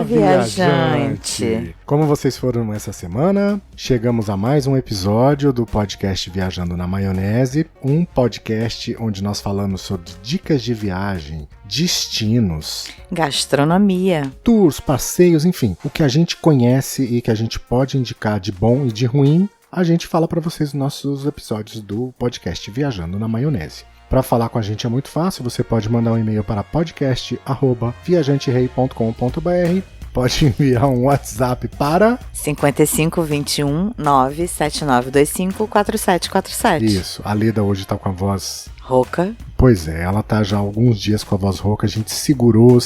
viajante! Como vocês foram essa semana, chegamos a mais um episódio do podcast Viajando na Maionese, um podcast onde nós falamos sobre dicas de viagem, destinos, gastronomia, tours, passeios, enfim, o que a gente conhece e que a gente pode indicar de bom e de ruim, a gente fala para vocês nos nossos episódios do podcast Viajando na Maionese. Para falar com a gente é muito fácil, você pode mandar um e-mail para podcast@viajanterei.com.br, pode enviar um WhatsApp para 5521 97925 4747. Isso, a Leda hoje está com a voz rouca. Pois é, ela tá já há alguns dias com a voz rouca, a gente segurou.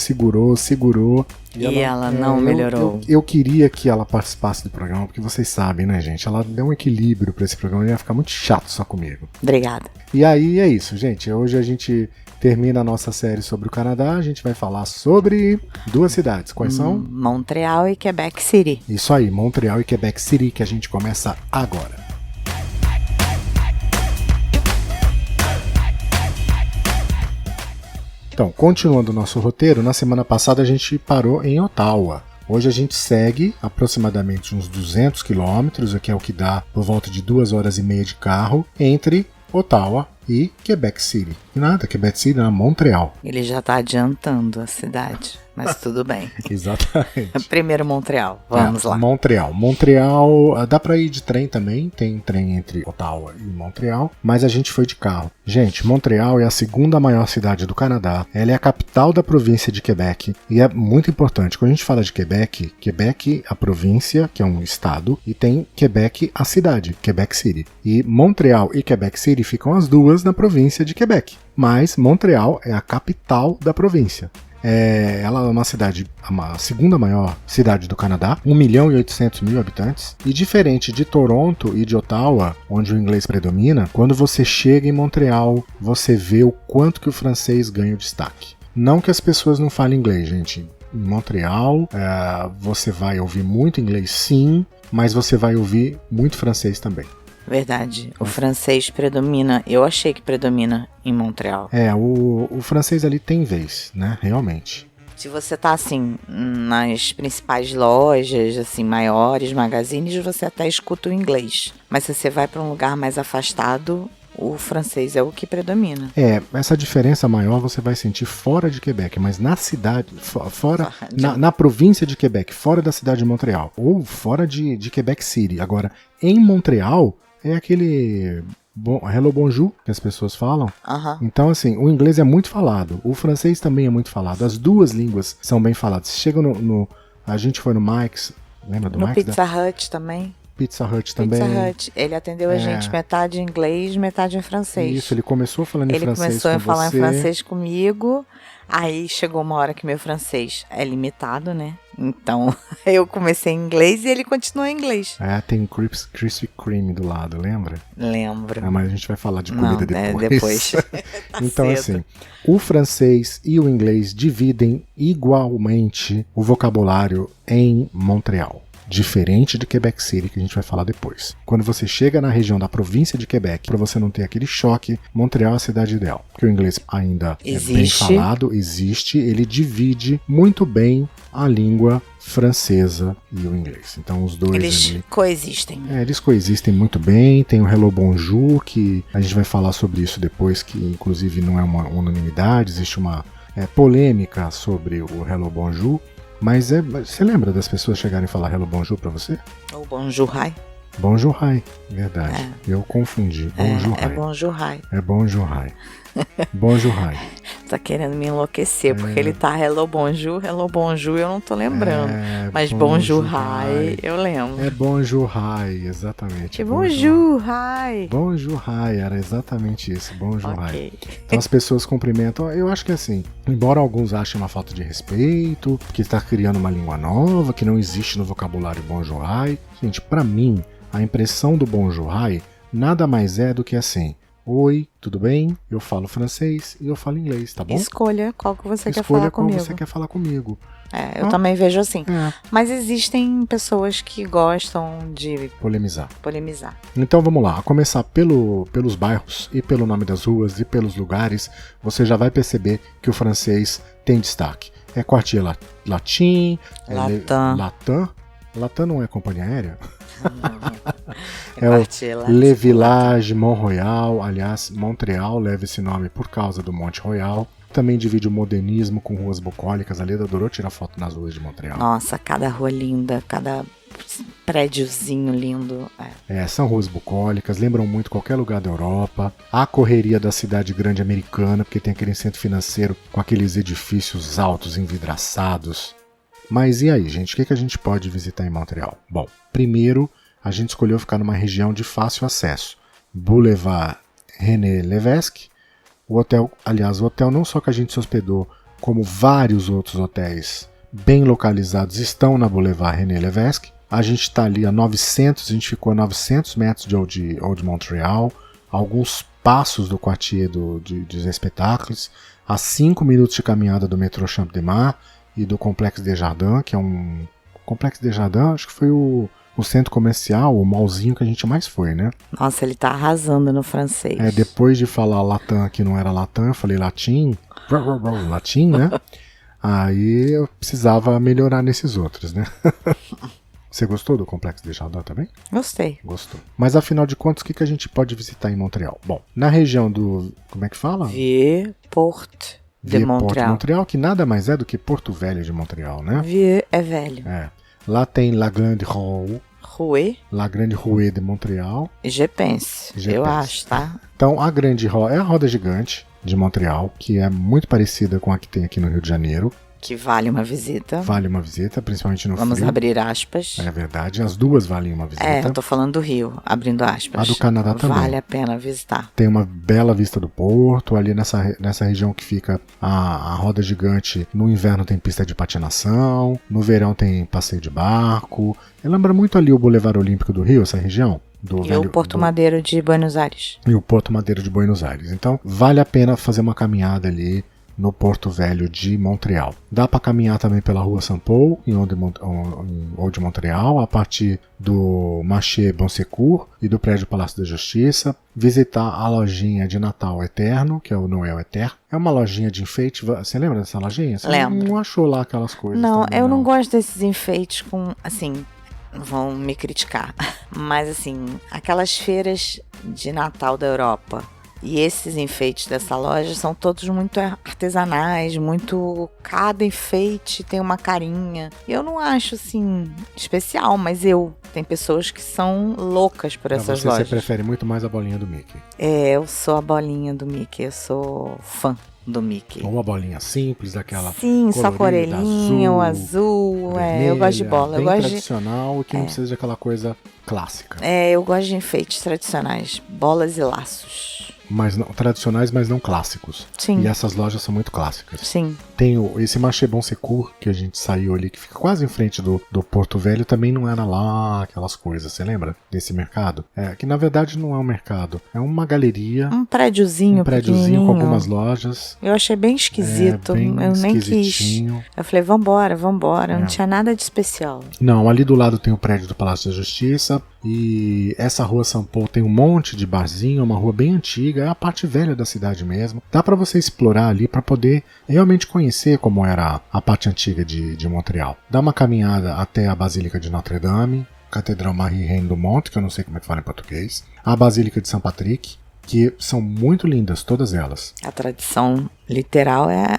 E ela não melhorou. Eu queria que ela participasse do programa, porque vocês sabem, né, gente? Ela deu um equilíbrio pra esse programa e ia ficar muito chato só comigo. Obrigada. E aí é isso, gente. Hoje a gente termina a nossa série sobre o Canadá. A gente vai falar sobre duas cidades. Quais são? Montreal e Quebec City. Isso aí, Montreal e Quebec City, que a gente começa agora. Então, continuando o nosso roteiro, na semana passada a gente parou em Ottawa. Hoje a gente segue aproximadamente uns 200 quilômetros, que é o que dá por volta de 2 horas e meia de carro, entre Ottawa e Quebec City. E nada, Quebec City na Montreal. Ele já tá adiantando a cidade, mas tudo bem. Exatamente. Primeiro Montreal, vamos lá. Montreal, dá pra ir de trem também, tem trem entre Ottawa e Montreal, mas a gente foi de carro. Gente, Montreal é a segunda maior cidade do Canadá, ela é a capital da província de Quebec, e é muito importante, quando a gente fala de Quebec, Quebec a província, que é um estado, e tem Quebec a cidade, Quebec City. E Montreal e Quebec City ficam as duas na província de Quebec, mas Montreal é a capital da província. Ela é uma cidade, a segunda maior cidade do Canadá, 1.800.000 habitantes. E diferente de Toronto e de Ottawa, onde o inglês predomina, quando você chega em Montreal, você vê o quanto que o francês ganha o destaque. Não que as pessoas não falem inglês, gente. Em Montreal, você vai ouvir muito inglês, sim, mas você vai ouvir muito francês também. Verdade, o francês predomina, eu achei que predomina em Montreal. O francês ali tem vez, né, realmente. Se você tá assim, nas principais lojas, assim, maiores, magazines, você até escuta o inglês. Mas se você vai para um lugar mais afastado, o francês é o que predomina. Essa diferença maior você vai sentir fora de Quebec, mas na cidade, na província de Quebec, fora da cidade de Montreal, ou fora de Quebec City. Agora, em Montreal, é aquele hello bonjour que as pessoas falam. Então, assim, o inglês é muito falado, o francês também é muito falado, as duas línguas são bem faladas. Chega a gente foi no Mike's, lembra do Mike's? No Pizza Hut também. Pizza Hut também. Pizza Hut. Ele atendeu a gente metade em inglês, metade em francês. Isso, ele começou falando em francês com você. Ele começou a falar em francês comigo. Aí chegou uma hora que meu francês é limitado, né? Então eu comecei em inglês e ele continuou em inglês. Tem Krispy Kreme do lado, lembra? Lembro. Mas a gente vai falar de comida depois. Depois. Então assim, o francês e o inglês dividem igualmente o vocabulário em Montreal. Diferente de Quebec City, que a gente vai falar depois. Quando você chega na região da província de Quebec, para você não ter aquele choque, Montreal é a cidade ideal. Porque o inglês ainda é bem falado, existe, ele divide muito bem a língua francesa e o inglês. Então os dois eles coexistem. Eles coexistem muito bem. Tem o hello bonjour, que a gente vai falar sobre isso depois, que inclusive não é uma unanimidade, existe uma polêmica sobre o hello bonjour. Mas você lembra das pessoas chegarem e falar hello bonjour pra você? Ou bonjour hi. Bonjour hi, verdade. Eu confundi. Bonjour hi. É bonjour hi. É bonjour hi. Bonjour hi. Tá querendo me enlouquecer, porque ele tá hello bonjour, eu não tô lembrando. Mas bonjour hi, eu lembro. É bonjour hi, exatamente. Bonjour hi. Bonjour hi, era exatamente isso, bonjour hi. Então as pessoas cumprimentam, eu acho que assim, embora alguns achem uma falta de respeito, que está criando uma língua nova, que não existe no vocabulário bonjour hi. Gente, pra mim, a impressão do bonjour hi nada mais é do que assim: oi, tudo bem? Eu falo francês e eu falo inglês, tá bom? Escolha qual que você quer falar comigo. Escolha qual você quer falar comigo. Eu também vejo assim. Mas existem pessoas que gostam de polemizar. Então vamos lá, a começar pelos bairros e pelo nome das ruas e pelos lugares, você já vai perceber que o francês tem destaque. É Quartier Latin. Latam. Latam não é companhia aérea? É o Le Village, Mont Royal. Aliás, Montreal leva esse nome por causa do Monte Royal. Também divide o modernismo com ruas bucólicas. A Leda adorou tirar foto nas ruas de Montreal. Nossa, cada rua linda, cada prédiozinho lindo. São ruas bucólicas, lembram muito qualquer lugar da Europa. A correria da cidade grande americana, porque tem aquele centro financeiro com aqueles edifícios altos, envidraçados. Mas e aí, gente? O que a gente pode visitar em Montreal? Bom, primeiro, a gente escolheu ficar numa região de fácil acesso. Boulevard René Lévesque. O hotel não só que a gente se hospedou, como vários outros hotéis bem localizados estão na Boulevard René Lévesque. A gente está ali a 900 metros de Old Montreal, alguns passos do Quartier dos Espectáculos, a 5 minutos de caminhada do metrô Champ de Mars e do Complexo Desjardins, que é um... Complexo Desjardins, acho que foi o centro comercial, o mallzinho que a gente mais foi, né? Nossa, ele tá arrasando no francês. Depois de falar Latam que não era Latam, eu falei Latim, né? Aí eu precisava melhorar nesses outros, né? Você gostou do Complexo Desjardins também? Gostei. Gostou. Mas afinal de contas, o que a gente pode visitar em Montreal? Bom, na região do... Como é que fala? Vieux-Port de Montreal. Que nada mais é do que Porto Velho de Montreal, né? Vieux é velho. Lá tem La Grande Rue. La Grande Rue de Montreal. Je pense, eu acho, tá? Então, a Grande Rue é a roda gigante de Montreal, que é muito parecida com a que tem aqui no Rio de Janeiro. Que vale uma visita. Vale uma visita, principalmente no Vamos frio. abrir aspas. É verdade, as duas valem uma visita. Eu tô falando do Rio, abrindo aspas. A do Canadá também. Vale a pena visitar. Tem uma bela vista do porto, ali nessa região que fica a roda gigante. No inverno tem pista de patinação, no verão tem passeio de barco. Lembra muito ali o Boulevard Olímpico do Rio, essa região? O Porto Madeiro de Buenos Aires. E o Porto Madeiro de Buenos Aires. Então, vale a pena fazer uma caminhada ali no Porto Velho de Montreal. Dá para caminhar também pela Rua Saint-Paul, em Old Montreal, a partir do Marché Bon Secours e do prédio Palácio da Justiça. Visitar a lojinha de Natal Eterno, que é o Noel Eterno. É uma lojinha de enfeite. Você lembra dessa lojinha? Você Lembro. Não achou lá aquelas coisas? Não, também, eu não gosto desses enfeites com, assim... Vão me criticar. Mas, assim, aquelas feiras de Natal da Europa e esses enfeites dessa loja são todos muito artesanais, cada enfeite tem uma carinha. Eu não acho, assim, especial, mas tem pessoas que são loucas por essas lojas. Você prefere muito mais a bolinha do Mickey? Eu sou a bolinha do Mickey, eu sou fã do Mickey. Ou uma bolinha simples, daquela Sim, só com orelhinha, o azul. Vermelha, eu gosto de bola. Bem eu gosto tradicional, que não precisa de aquela coisa clássica. Eu gosto de enfeites tradicionais, bolas e laços. Tradicionais, mas não clássicos. Sim. E essas lojas são muito clássicas. Sim. Tem esse Marché Bon Secours, que a gente saiu ali, que fica quase em frente do Porto Velho, também não era lá aquelas coisas, você lembra? Desse mercado? Que na verdade não é um mercado, é uma galeria. Um prédiozinho com algumas lojas. Eu achei bem esquisito, eu nem quis. Eu falei, vambora, não tinha nada de especial. Não, ali do lado tem o prédio do Palácio da Justiça, e essa rua São Paulo tem um monte de barzinho, uma rua bem antiga, é a parte velha da cidade mesmo. Dá pra você explorar ali pra poder realmente conhecer como era a parte antiga de Montreal. Dá uma caminhada até a Basílica de Notre-Dame, Catedral Marie-Reine du Mont, que eu não sei como é que fala em português, a Basílica de Saint Patrick, que são muito lindas, todas elas. A tradição literal é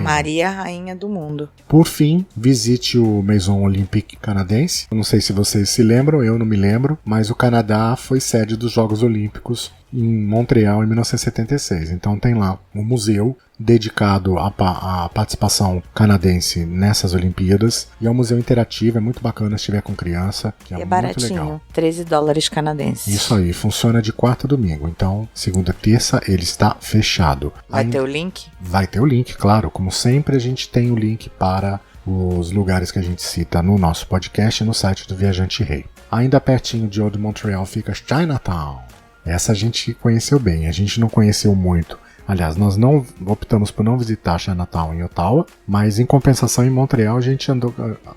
Maria Rainha do Mundo. Por fim, visite o Maison Olympique canadense. Eu não sei se vocês se lembram, eu não me lembro, mas o Canadá foi sede dos Jogos Olímpicos em Montreal em 1976. Então tem lá um museu dedicado à participação canadense nessas Olimpíadas. E é um museu interativo, é muito bacana se estiver com criança. Que é muito baratinho, legal. $13 canadenses. Isso aí, funciona de quarta a domingo. Então, segunda, terça, ele está fechado. Vai ter o link? Vai ter o link, claro. Como sempre, a gente tem o link para os lugares que a gente cita no nosso podcast e no site do Viajante Rei. Ainda pertinho de Old Montreal fica Chinatown. Essa a gente conheceu bem, a gente não conheceu muito Aliás, nós não optamos por não visitar Chinatown em Ottawa, mas em compensação em Montreal a gente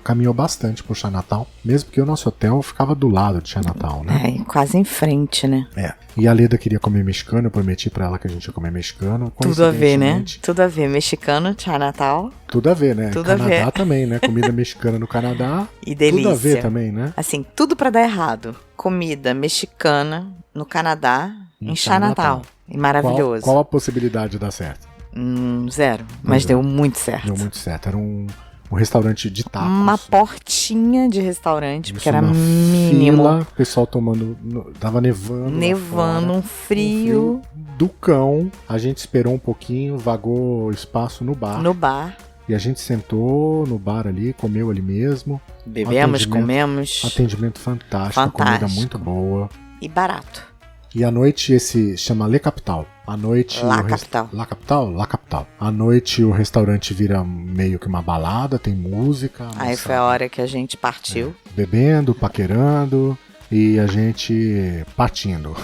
caminhou bastante por Chinatown, mesmo que o nosso hotel ficava do lado de Chinatown, né? É, quase em frente, né? É. E a Leda queria comer mexicano, eu prometi pra ela que a gente ia comer mexicano. Tudo a ver, né? Tudo a ver. Mexicano, Chinatown. Tudo a ver, né? Tudo Canadá a ver. também, né? Comida mexicana no Canadá. E delícia. Tudo a ver também, né? Assim, tudo pra dar errado. Comida mexicana no Canadá, em Chinatown. E maravilhoso. Qual a possibilidade de dar certo? Zero. Mas deu muito certo. Deu muito certo. Era um restaurante de tacos. Uma portinha de restaurante, porque era uma mínimo. Fila, o pessoal tomando. Tava nevando. Nevando, um frio. Do cão. A gente esperou um pouquinho, vagou espaço no bar. No bar. E a gente sentou no bar ali, comeu ali mesmo. Bebemos, comemos. Atendimento fantástico, comida muito boa. E barato. E à noite chama Le Capital. À noite La Capital. La Capital? La Capital. À noite o restaurante vira meio que uma balada, tem música. Aí foi a hora que a gente partiu. Bebendo, paquerando e a gente partindo.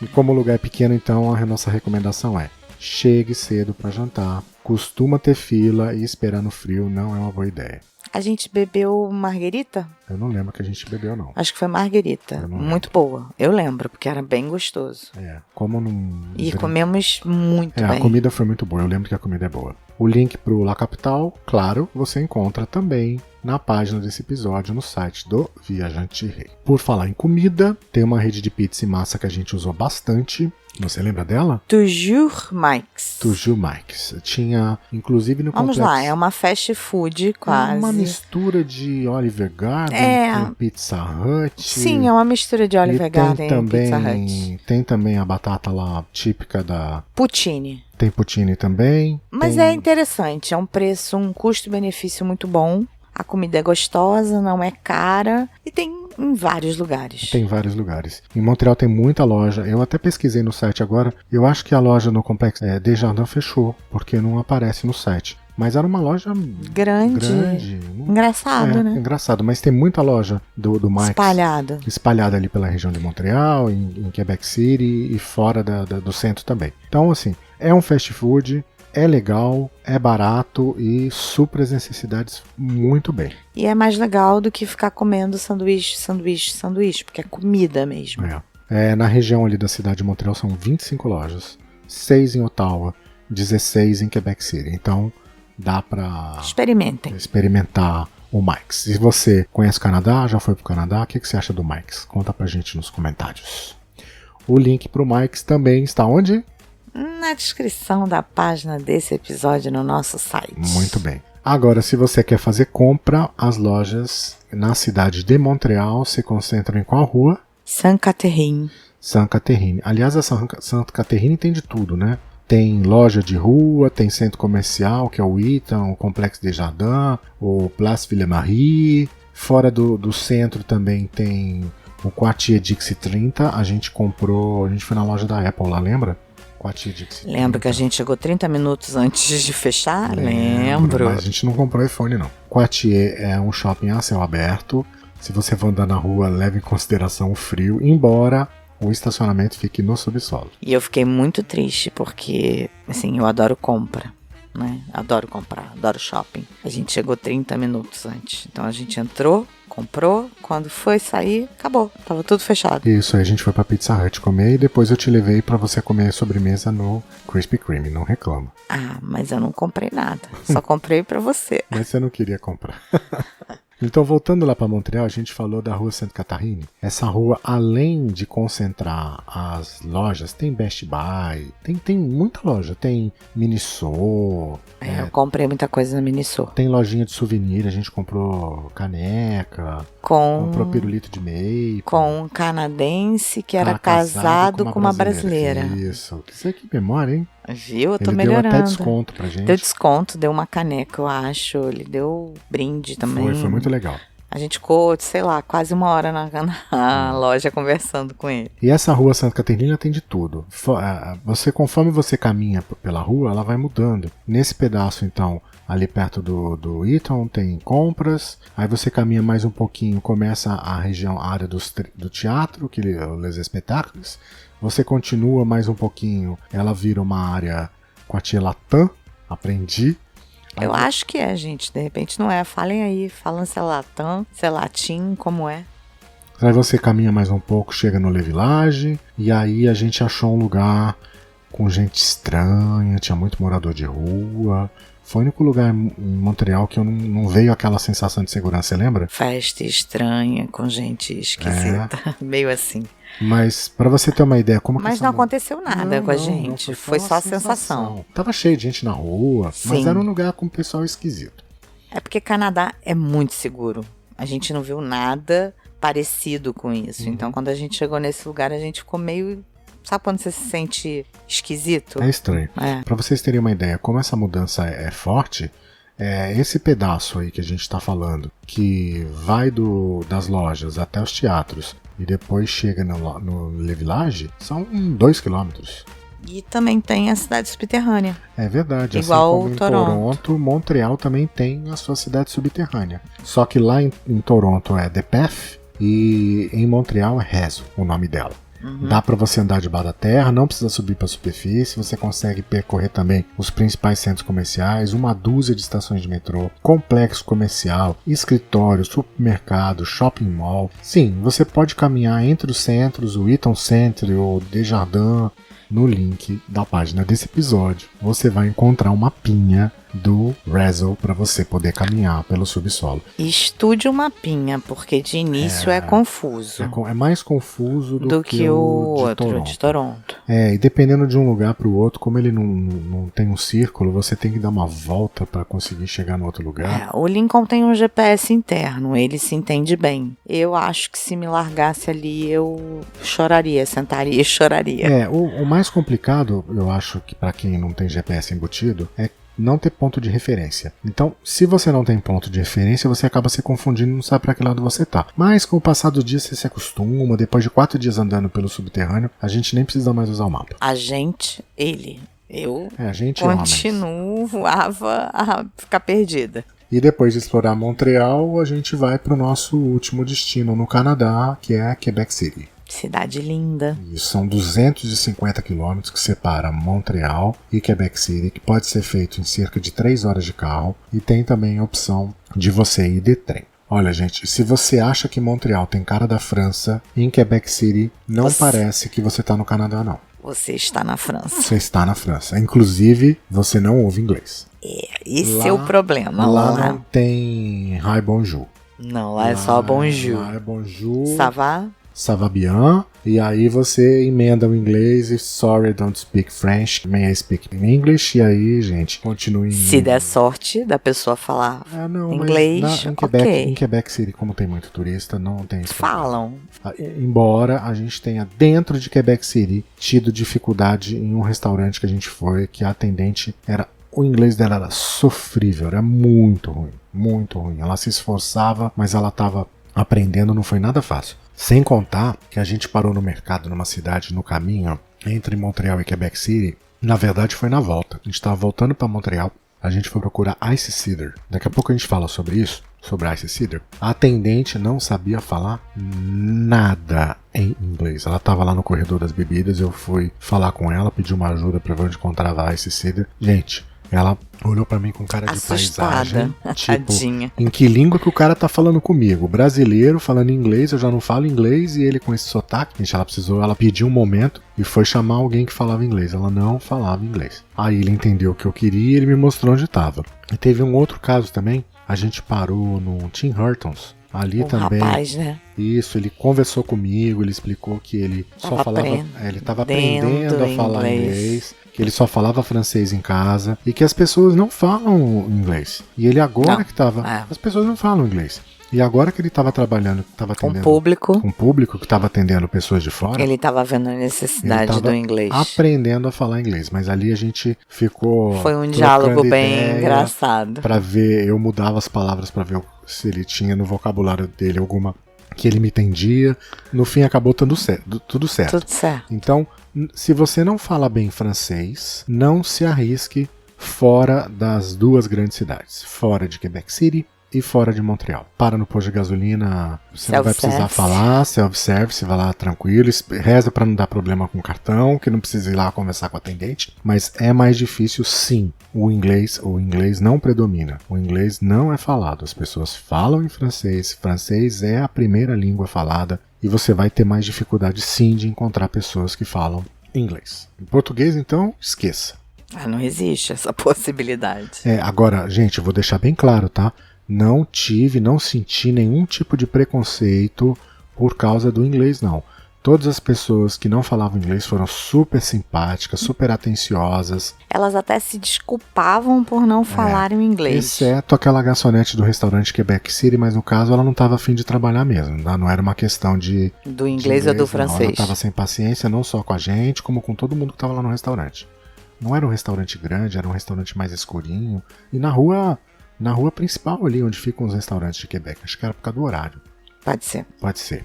E como o lugar é pequeno, então a nossa recomendação é: chegue cedo para jantar. Costuma ter fila e esperar no frio não é uma boa ideia. A gente bebeu marguerita? Eu não lembro que a gente bebeu, não. Acho que foi marguerita. Muito boa. Eu lembro, porque era bem gostoso. Como num... E comemos muito bem. A comida foi muito boa. Eu lembro que a comida é boa. O link pro La Capital, claro, você encontra também na página desse episódio no site do Viajante Rei. Por falar em comida, tem uma rede de pizza e massa que a gente usou bastante. Você lembra dela? Toujours Mike's. Toujours Mike's. Tinha, inclusive no Vamos complexo... lá, é uma fast food quase. É uma mistura de Oliver Garden com Pizza Hut. Sim, é uma mistura de Oliver Garden e Pizza Hut. Tem também a batata lá típica da... Poutine. Tem poutine também. Mas é interessante, é um preço, um custo-benefício muito bom. A comida é gostosa, não é cara e tem em vários lugares. Tem vários lugares. Em Montreal tem muita loja. Eu até pesquisei no site agora. Eu acho que a loja no Complexo Desjardins fechou, porque não aparece no site. Mas era uma loja grande. Engraçado, né? Engraçado, mas tem muita loja do Mike's espalhada ali pela região de Montreal, em Quebec City e fora do centro também. Então, assim, é um fast food. É legal, é barato e supra as necessidades muito bem. E é mais legal do que ficar comendo sanduíche, porque é comida mesmo. Na região ali da cidade de Montreal são 25 lojas, 6 em Ottawa, 16 em Quebec City. Então dá para experimentar o Mike's. Se você conhece o Canadá, já foi pro Canadá, o que você acha do Mike's? Conta pra gente nos comentários. O link pro Mike's também está onde? Na descrição da página desse episódio no nosso site. Muito bem. Agora, se você quer fazer compra, as lojas na cidade de Montreal se concentram em qual rua? Sainte-Catherine. Sainte-Catherine. Aliás, a Sainte-Catherine tem de tudo, né? Tem loja de rua, tem centro comercial, que é o Eaton, o Complexo Desjardins, o Place Ville-Marie. Fora do centro também tem o Quartier Dixie 30. A gente foi na loja da Apple lá, lembra? Lembra que a gente chegou 30 minutos antes de fechar? Lembro. Mas a gente não comprou iPhone, não. Quartier é um shopping a céu aberto. Se você for andar na rua, leve em consideração o frio, embora o estacionamento fique no subsolo. E eu fiquei muito triste porque, assim, eu adoro compra, né? Adoro comprar, adoro shopping. A gente chegou 30 minutos antes. Então a gente entrou, comprou, quando foi sair, acabou. Tava tudo fechado. Isso, aí a gente foi pra Pizza Hut comer e depois eu te levei pra você comer sobremesa no Krispy Kreme, não reclama. Ah, mas eu não comprei nada. Só comprei pra você. Mas você não queria comprar. Então, voltando lá para Montreal, a gente falou da rua Sainte-Catherine. Essa rua, além de concentrar as lojas, tem Best Buy, tem muita loja. Tem Miniso. Eu comprei muita coisa na Miniso. Tem lojinha de souvenir, a gente comprou caneca, comprou pirulito de meio. Com um canadense que era casado com uma brasileira. Isso. Que memória, hein? Viu? Eu tô melhorando. Deu até desconto pra gente. Deu desconto, deu uma caneca, eu acho. Ele deu brinde também. Foi muito legal. A gente ficou, sei lá, quase uma hora na loja conversando com ele. E essa rua Santa Caterina tem de tudo. Conforme você caminha pela rua, ela vai mudando. Nesse pedaço, então, ali perto do Eaton, tem compras. Aí você caminha mais um pouquinho, começa a área do teatro, que é Les Espectacles. Você continua mais um pouquinho, ela vira uma área Quartier Latin, aprendi. Eu acho que é, gente. De repente não é. Falem aí, falam se é latam, se é latim, como é. Aí você caminha mais um pouco, chega no Le Village, e aí a gente achou um lugar com gente estranha, tinha muito morador de rua. Foi o único lugar em Montreal que eu não veio aquela sensação de segurança, você lembra? Festa estranha, com gente esquisita, meio assim. Mas pra você ter uma ideia, como Mas que não aconteceu nada com a gente, não, foi só a sensação. Tava cheio de gente na rua, Sim. Mas era um lugar com pessoal esquisito. É porque Canadá é muito seguro. A gente não viu nada parecido com isso. Então, quando a gente chegou nesse lugar, a gente ficou meio... Sabe quando você se sente esquisito? É estranho. Pra vocês terem uma ideia, como essa mudança é forte, esse pedaço aí que a gente tá falando, que vai das lojas até os teatros e depois chega no Le Village, são 2 quilômetros. E também tem a cidade subterrânea. É verdade. Igual assim como Toronto. Montreal também tem a sua cidade subterrânea. Só que lá em Toronto é The Path e em Montreal é Rezo, o nome dela. Dá para você andar debaixo da terra, não precisa subir para a superfície, você consegue percorrer também os principais centros comerciais, uma dúzia de estações de metrô, complexo comercial, escritório, supermercado, shopping mall. Sim, você pode caminhar entre os centros, o Eaton Centre, o Desjardins. No link da página desse episódio, você vai encontrar um mapinha do Rezo para você poder caminhar pelo subsolo. Estude o mapinha, porque de início é confuso. É mais confuso do que o outro de Toronto. E dependendo de um lugar para o outro, como ele não tem um círculo, você tem que dar uma volta para conseguir chegar no outro lugar. O Lincoln tem um GPS interno, ele se entende bem. Eu acho que se me largasse ali, eu choraria, sentaria e choraria. O mais complicado, eu acho que para quem não tem GPS embutido, é não ter ponto de referência. Então, se você não tem ponto de referência, você acaba se confundindo e não sabe para que lado você tá. Mas com o passar do dia você se acostuma, depois de 4 dias andando pelo subterrâneo, a gente nem precisa mais usar o mapa. Eu continuava a ficar perdida. E depois de explorar Montreal, a gente vai para o nosso último destino no Canadá, que é Quebec City. Cidade linda. E são 250 quilômetros que separa Montreal e Quebec City, que pode ser feito em cerca de 3 horas de carro, e tem também a opção de você ir de trem. Olha, gente, se você acha que Montreal tem cara da França, em Quebec City não parece que você está no Canadá, não. Você está na França. Você está na França. Inclusive, você não ouve inglês. Esse é o problema. Lá não tem Hi Bonjour. Não, lá é só Bonjour. Lá é Bonjour. Ça va bien, e aí você emenda o inglês e sorry, I don't speak French, may I speak English, e aí, gente, continue. Se der sorte da pessoa falar inglês, em Quebec City, como tem muito turista, não tem isso. Falam. Embora a gente tenha dentro de Quebec City tido dificuldade em um restaurante que a gente foi, que a atendente o inglês dela era sofrível, era muito ruim, muito ruim. Ela se esforçava, mas ela estava aprendendo, não foi nada fácil. Sem contar que a gente parou no mercado numa cidade no caminho entre Montreal e Quebec City. Na verdade foi na volta. A gente estava voltando para Montreal. A gente foi procurar Ice Cider. Daqui a pouco a gente fala sobre isso, sobre Ice Cider. A atendente não sabia falar nada em inglês. Ela estava lá no corredor das bebidas. Eu fui falar com ela, pedi uma ajuda para ver onde encontrava Ice Cider. Gente, ela olhou pra mim com cara de paisagem. Tipo, tadinha. Em que língua que o cara tá falando comigo? Brasileiro, falando inglês, eu já não falo inglês, e ele com esse sotaque. Gente, ela pediu um momento e foi chamar alguém que falava inglês. Ela não falava inglês. Aí ele entendeu o que eu queria e ele me mostrou onde tava. E teve um outro caso também. A gente parou no Tim Hortons. Ali também. Rapaz, né? Isso, ele conversou comigo, ele explicou que ele só falava. Ele estava aprendendo a falar inglês, que ele só falava francês em casa e que as pessoas não falam inglês. E ele agora que estava. As pessoas não falam inglês. E agora que ele estava trabalhando, estava atendendo um público que estava atendendo pessoas de fora. Ele estava vendo a necessidade do inglês. Aprendendo a falar inglês, mas ali a gente ficou. Foi um diálogo bem engraçado. Para ver, eu mudava as palavras para ver se ele tinha no vocabulário dele alguma que ele me entendia. No fim acabou tudo certo. Tudo certo. Então, se você não fala bem francês, não se arrisque fora das duas grandes cidades, fora de Quebec City e fora de Montreal. Para no posto de gasolina, você não vai precisar falar, self-service, vai lá tranquilo, reza para não dar problema com o cartão, que não precisa ir lá conversar com o atendente, mas é mais difícil sim. O inglês não predomina, o inglês não é falado, as pessoas falam em francês, francês é a primeira língua falada e você vai ter mais dificuldade sim de encontrar pessoas que falam inglês. Em português, então, esqueça. Não existe essa possibilidade. Agora, gente, eu vou deixar bem claro, tá? Não senti nenhum tipo de preconceito por causa do inglês, não. Todas as pessoas que não falavam inglês foram super simpáticas, super atenciosas. Elas até se desculpavam por não falarem o inglês. Exceto aquela garçonete do restaurante Quebec City, mas no caso ela não estava afim de trabalhar mesmo. Não era uma questão do inglês ou do francês. Ela estava sem paciência, não só com a gente, como com todo mundo que estava lá no restaurante. Não era um restaurante grande, era um restaurante mais escurinho. E na rua principal ali, onde ficam os restaurantes de Quebec. Acho que era por causa do horário. Pode ser. Pode ser.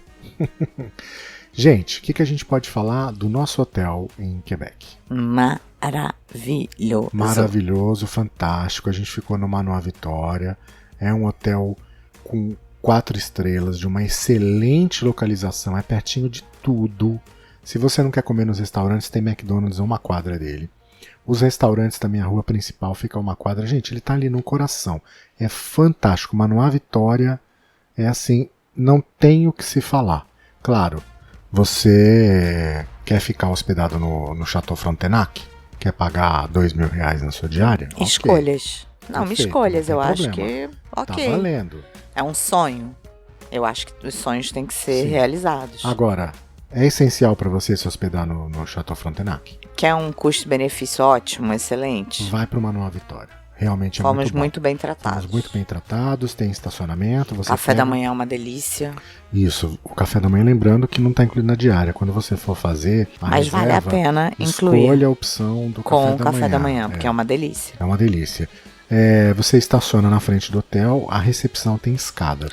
Gente, o que a gente pode falar do nosso hotel em Quebec? Maravilhoso. Maravilhoso, fantástico. A gente ficou no Manoa Vitória. É um hotel com 4 estrelas, de uma excelente localização. É pertinho de tudo. Se você não quer comer nos restaurantes, tem McDonald's a uma quadra dele. Os restaurantes da minha rua principal ficam a uma quadra. Gente, ele tá ali no coração. É fantástico. Manoa Vitória é assim, não tem o que se falar. Claro, você quer ficar hospedado no Chateau Frontenac? Quer pagar R$2.000 na sua diária? Escolhas. Okay. Não, Perfeito, escolhas. não eu problema. Acho que ok. Tá valendo. É um sonho. Eu acho que os sonhos têm que ser realizados. Agora, é essencial para você se hospedar no Chateau Frontenac? Quer um custo-benefício ótimo, excelente? Vai para o Manoa Vitória. Realmente é Fomos muito bem tratados. Fomos muito bem tratados, tem estacionamento. Café da manhã é uma delícia. Isso, o café da manhã, lembrando que não está incluído na diária. Quando você for fazer mas reserva, vale a pena incluir. Escolha a opção do café da manhã, porque é uma delícia. É uma delícia. Você estaciona na frente do hotel, a recepção tem escada.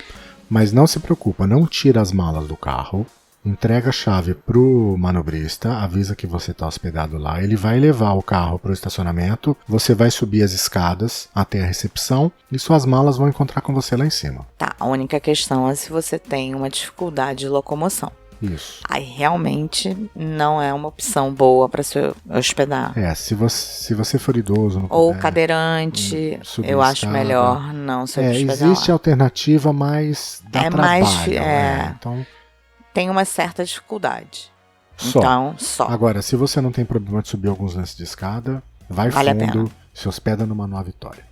Mas não se preocupa, não tira as malas do carro. Entrega a chave pro manobrista, avisa que você está hospedado lá, ele vai levar o carro para o estacionamento, você vai subir as escadas até a recepção e suas malas vão encontrar com você lá em cima. Tá, a única questão é se você tem uma dificuldade de locomoção. Isso. Aí realmente não é uma opção boa para se hospedar. Se você for idoso... Não ou puder, cadeirante, eu acho melhor não se hospedar existe lá. Alternativa, mas dá trabalho. Então... tem uma certa dificuldade. Só. Então, só. Agora, se você não tem problema de subir alguns lances de escada, vai fundo, se hospeda numa Manoa Vitória.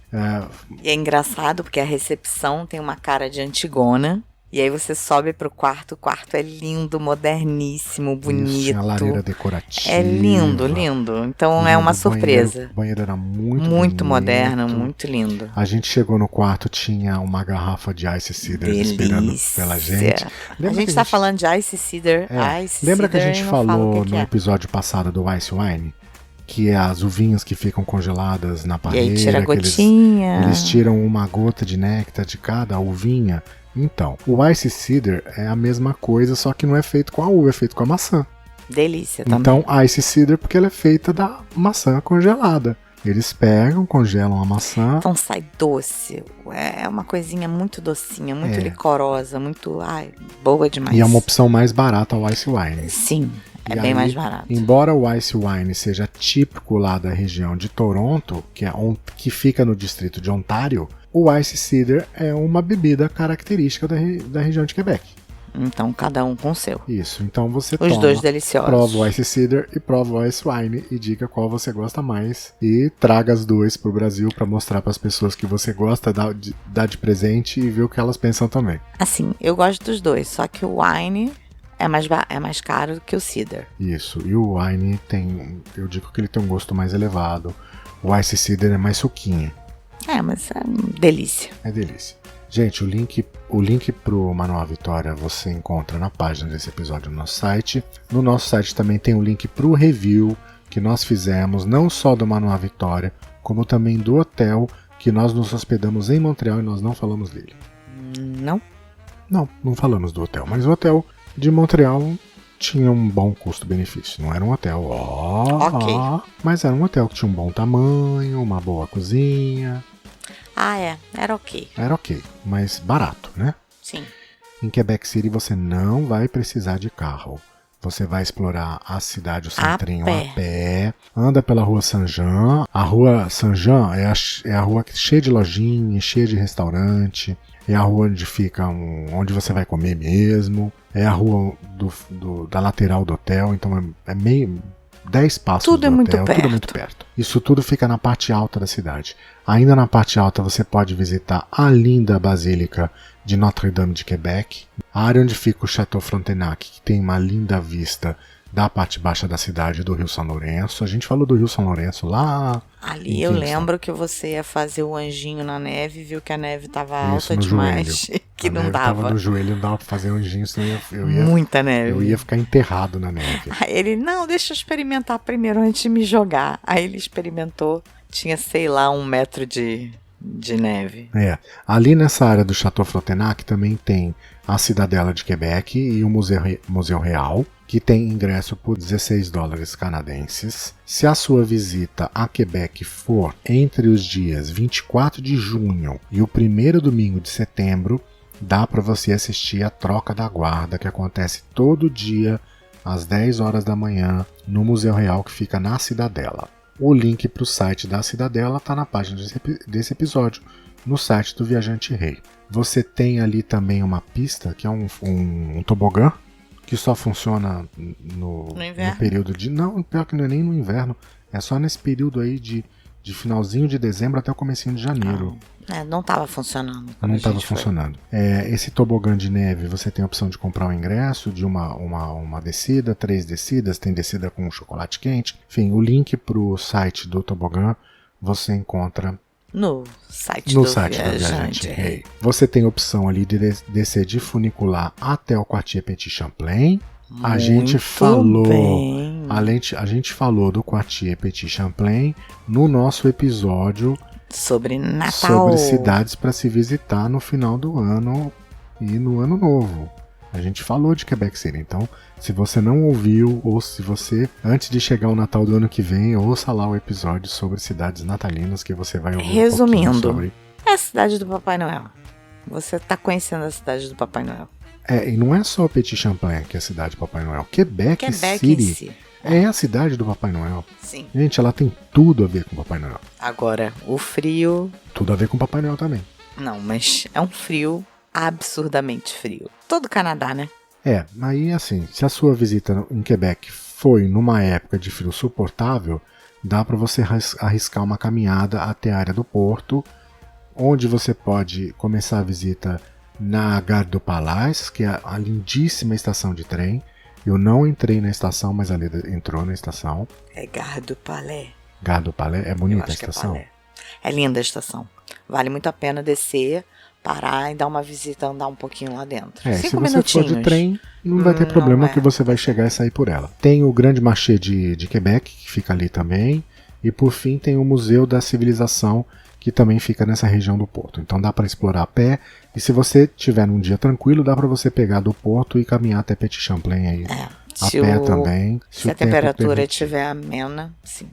E é engraçado porque a recepção tem uma cara de antigona. E aí você sobe pro quarto, o quarto é lindo, moderníssimo, bonito. Isso, tinha lareira decorativa. É lindo, lindo. Então é uma surpresa. O banheiro era muito moderno, muito lindo. A gente chegou no quarto, tinha uma garrafa de Ice Cider esperando pela gente. A gente tá falando de Ice Cider. Lembra que a gente falou no episódio passado do Ice Wine? Que é as uvinhas que ficam congeladas na parede. E aí tira a gotinha. Eles tiram uma gota de néctar de cada uvinha. Então, o Ice Cider é a mesma coisa, só que não é feito com a uva, é feito com a maçã. Delícia também. Então, Ice Cider porque ela é feita da maçã congelada. Eles pegam, congelam a maçã. Então sai doce. É uma coisinha muito docinha, muito licorosa, muito... boa demais. E é uma opção mais barata ao Ice Wine. Sim, é bem mais barato. Embora o Ice Wine seja típico lá da região de Toronto, que fica no distrito de Ontário, o Ice Cider é uma bebida característica da região de Quebec. Então, cada um com o seu. Isso, então você Os dois deliciosos. Prova o Ice Cider e prova o Ice Wine e diga qual você gosta mais. E traga as duas pro Brasil para mostrar para as pessoas que você gosta, dá de presente e ver o que elas pensam também. Assim, eu gosto dos dois, só que o Wine é mais caro do que o Cider. Isso, e o Wine eu digo que ele tem um gosto mais elevado. O Ice Cider é mais suquinho. Mas é delícia. É delícia. Gente, o link pro Manoa Vitória você encontra na página desse episódio no nosso site. No nosso site também tem o link pro review que nós fizemos, não só do Manoa Vitória, como também do hotel que nós nos hospedamos em Montreal e nós não falamos dele. não? Não falamos do hotel, mas o hotel de Montreal tinha um bom custo-benefício. Não era um hotel, mas era um hotel que tinha um bom tamanho, uma boa cozinha. Era ok. Era ok, mas barato, né? Sim. Em Quebec City você não vai precisar de carro. Você vai explorar a cidade, o centrinho a pé. Anda pela rua Saint-Jean. A rua Saint-Jean é a rua cheia de lojinha, cheia de restaurante. É a rua onde fica onde você vai comer mesmo. É a rua da lateral do hotel. Então é meio 10 passos tudo do é hotel. muito Tudo é muito perto. Isso tudo fica na parte alta da cidade. Ainda na parte alta você pode visitar a linda Basílica de Notre-Dame de Quebec. A área onde fica o Château Frontenac, que tem uma linda vista da parte baixa da cidade do Rio São Lourenço. A gente falou do Rio São Lourenço lá. Ali eu lembro que você ia fazer o anjinho na neve, viu que a neve tava alta demais. Que a não neve dava. Tava no joelho, não dava pra fazer anjinho, senão muita neve. Eu ia ficar enterrado na neve. Aí ele, não, deixa eu experimentar primeiro antes de me jogar. Aí ele experimentou, tinha, sei lá, 1 metro de neve. Ali nessa área do Château Frontenac também tem a Cidadela de Quebec e o Museu Real, que tem ingresso por $16 canadenses. Se a sua visita a Quebec for entre os dias 24 de junho e o primeiro domingo de setembro, dá para você assistir a troca da guarda, que acontece todo dia às 10 horas da manhã no Museu Real, que fica na Cidadela. O link para o site da Cidadela está na página desse episódio, no site do Viajante Rei. Você tem ali também uma pista, que é um tobogã, que só funciona no período de... Não, pior que não é nem no inverno, é só nesse período aí de finalzinho de dezembro até o comecinho de janeiro. Não estava funcionando. Não estava funcionando. Esse tobogã de neve, você tem a opção de comprar um ingresso de uma descida, 3 descidas, tem descida com chocolate quente. Enfim, o link para o site do tobogã você encontra no site do Viajante Rei. Você tem a opção ali de descer de funicular até o Quartier Petit Champlain. A gente falou do Quartier Petit Champlain no nosso episódio sobre Natal, sobre cidades para se visitar no final do ano e no ano novo. A gente falou de Quebec City, então se você não ouviu, ou se você, antes de chegar o Natal do ano que vem, ouça lá o episódio sobre cidades natalinas que você vai ouvir. Resumindo, sobre... é a cidade do Papai Noel. Você está conhecendo a cidade do Papai Noel. E não é só Petit Champlain que é a cidade do Papai Noel. Quebec City é a cidade do Papai Noel. Sim. Gente, ela tem tudo a ver com o Papai Noel. Agora, o frio... Tudo a ver com o Papai Noel também. Não, mas é um frio absurdamente frio. Todo o Canadá, né? Aí assim, se a sua visita em Quebec foi numa época de frio suportável, dá para você arriscar uma caminhada até a área do porto, onde você pode começar a visita na Gare du Palais, que é a lindíssima estação de trem. Eu não entrei na estação, mas a Leda entrou na estação. É Gare du Palais. Gare du Palais, é bonita a estação. É linda a estação. Vale muito a pena descer, parar e dar uma visita, andar um pouquinho lá dentro. 5 se você minutinhos. for de trem, não vai ter problema que você vai chegar e sair por ela. Tem o Grande Marché de Quebec, que fica ali também. E por fim tem o Museu da Civilização, que também fica nessa região do porto. Então dá para explorar a pé. E se você tiver num dia tranquilo, dá para você pegar do porto e caminhar até Petit Champlain aí. A pé também. Se a temperatura estiver amena, sim.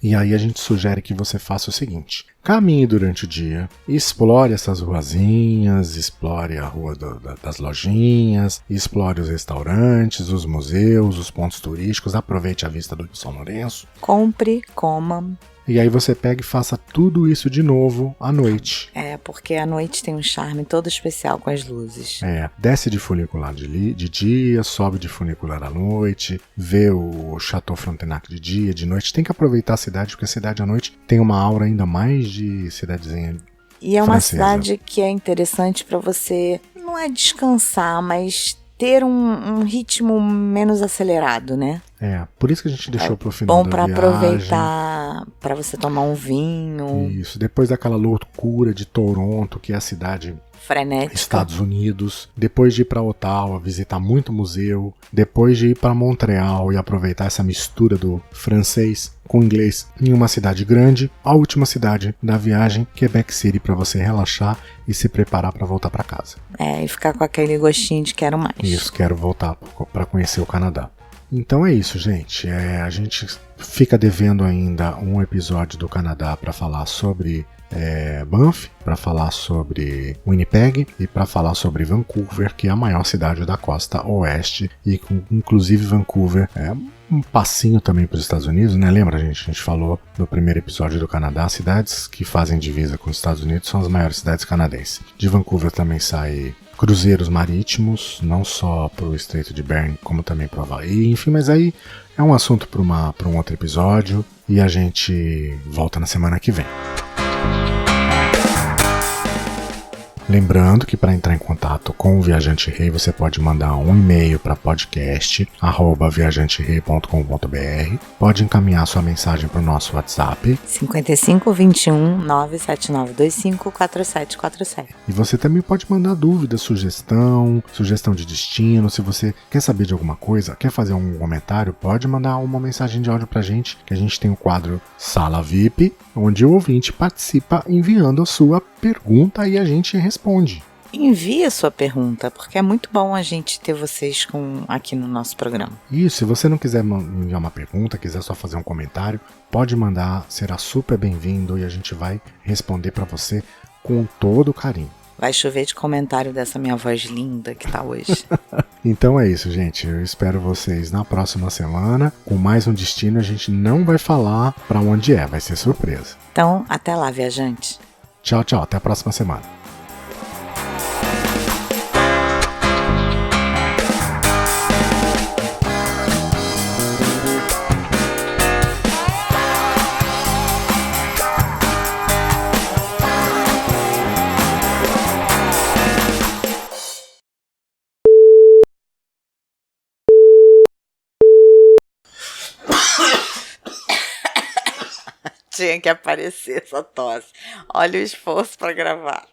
E aí a gente sugere que você faça o seguinte: caminhe durante o dia, explore essas ruazinhas, explore a rua das lojinhas, explore os restaurantes, os museus, os pontos turísticos, aproveite a vista do Rio São Lourenço. Compre, coma. E aí você pega e faça tudo isso de novo à noite. Porque a noite tem um charme todo especial com as luzes. Desce de funicular de dia, sobe de funicular à noite, vê o Château Frontenac de dia, de noite. Tem que aproveitar a cidade, porque a cidade à noite tem uma aura ainda mais de cidadezinha E é uma francesa. cidade que é interessante para você, não é descansar, mas ter um ritmo menos acelerado, né? Por isso que a gente deixou pro final Bom da viagem. aproveitar para você tomar um vinho. Isso, depois daquela loucura de Toronto, que é a cidade frenética. Estados Unidos, depois de ir para Ottawa, visitar muito museu, depois de ir para Montreal e aproveitar essa mistura do francês com inglês em uma cidade grande, a última cidade da viagem, Quebec City, para você relaxar e se preparar para voltar para casa. E ficar com aquele gostinho de quero mais. Isso, quero voltar para conhecer o Canadá. Então é isso, gente. A gente fica devendo ainda um episódio do Canadá para falar sobre Banff, para falar sobre Winnipeg e para falar sobre Vancouver, que é a maior cidade da costa oeste, e inclusive Vancouver é um passinho também para os Estados Unidos, né? Lembra, gente? A gente falou no primeiro episódio do Canadá, cidades que fazem divisa com os Estados Unidos são as maiores cidades canadenses. De Vancouver também sai cruzeiros marítimos, não só para o Estreito de Bering, como também para o Havaí, enfim, mas aí é um assunto para um outro episódio e a gente volta na semana que vem. Lembrando que para entrar em contato com o Viajante Rei, você pode mandar um e-mail para podcast@viajanterei.com.br, pode encaminhar sua mensagem para o nosso WhatsApp 5521 97925 4747. E você também pode mandar dúvida, sugestão de destino. Se você quer saber de alguma coisa, quer fazer um comentário, pode mandar uma mensagem de áudio pra gente, que a gente tem o quadro Sala VIP, onde o ouvinte participa enviando a sua pergunta e a gente responde. Envie a sua pergunta, porque é muito bom a gente ter vocês aqui no nosso programa. E se você não quiser enviar uma pergunta, quiser só fazer um comentário, pode mandar, será super bem-vindo e a gente vai responder para você com todo carinho. Vai chover de comentário dessa minha voz linda que tá hoje. Então é isso, gente. Eu espero vocês na próxima semana com mais um destino. A gente não vai falar para onde vai ser surpresa. Então, até lá, viajante. Tchau, tchau. Até a próxima semana. Tinha que aparecer essa tosse. Olha o esforço para gravar.